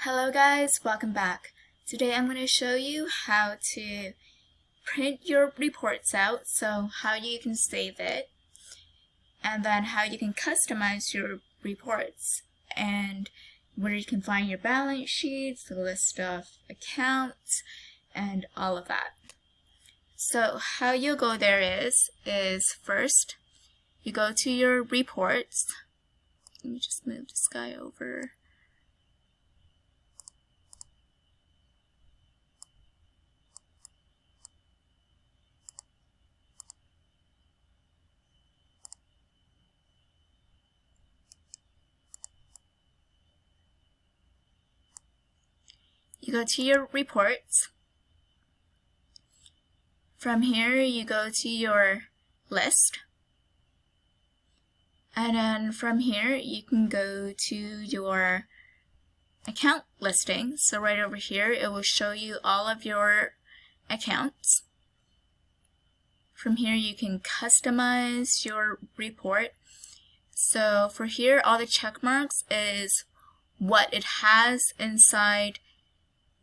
Hello guys, welcome back. Today I'm going to show you how to print your reports out, so how you can save it, and then how you can customize your reports, and where you can find your balance sheets, the list of accounts, and all of that. So how you'll go there is first you go to your reports. Let me just move this guy over. You go to your reports. From here, you go to your list. And then from here, you can go to your account listing. So right over here, it will show you all of your accounts. From here, you can customize your report. So for here, all the check marks is what it has inside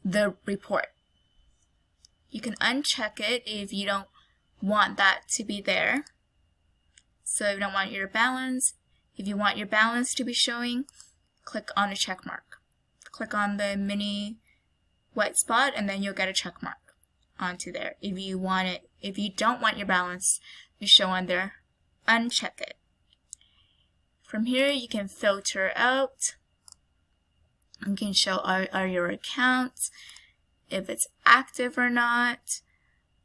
the report. You can uncheck it if you don't want that to be there. So if you don't want your balance, if you want your balance to be showing, click on the check mark. Click on the mini white spot and then you'll get a check mark onto there. If you don't want your balance to show on there, uncheck it. From here you can filter out. You can show are your accounts, if it's active or not.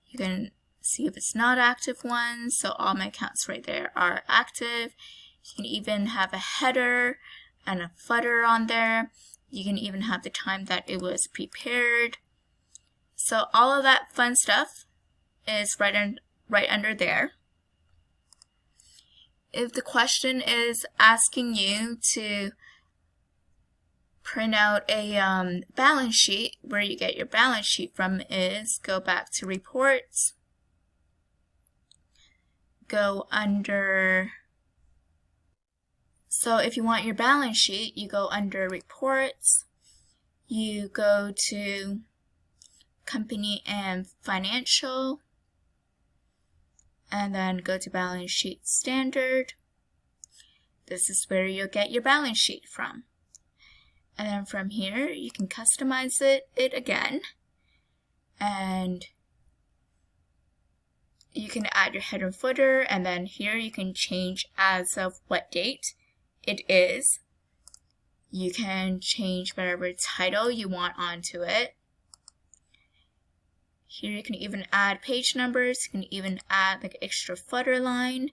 You can see if it's not active ones. So all my accounts right there are active. You can even have a header and a footer on there. You can even have the time that it was prepared. So all of that fun stuff is right under there. If the question is asking you to print out a balance sheet, where you get your balance sheet from is go back to reports, go under, so if you want your balance sheet, you go under reports, you go to company and financial, and then go to balance sheet standard. This is where you'll get your balance sheet from. And then from here, you can customize it again. And you can add your header and footer. And then here you can change as of what date it is. You can change whatever title you want onto it. Here you can even add page numbers. You can even add like extra footer line.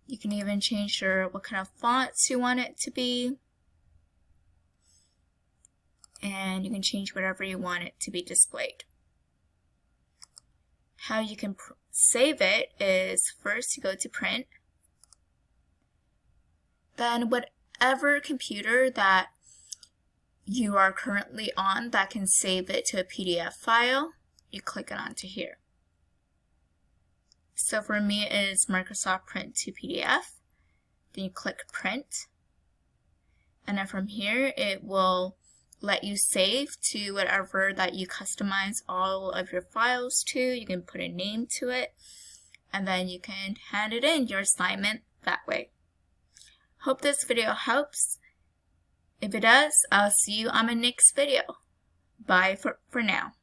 You can even change what kind of fonts you want it to be. And you can change whatever you want it to be displayed. How you can save it is first you go to print. Then whatever computer that you are currently on that can save it to a PDF file, you click it onto here. So for me it is Microsoft Print to PDF. Then you click print. And then from here it will let you save to whatever that you customize all of your files to. You can put a name to it, and then you can hand it in your assignment that way. Hope this video helps. If it does, I'll see you on my next video. Bye for now.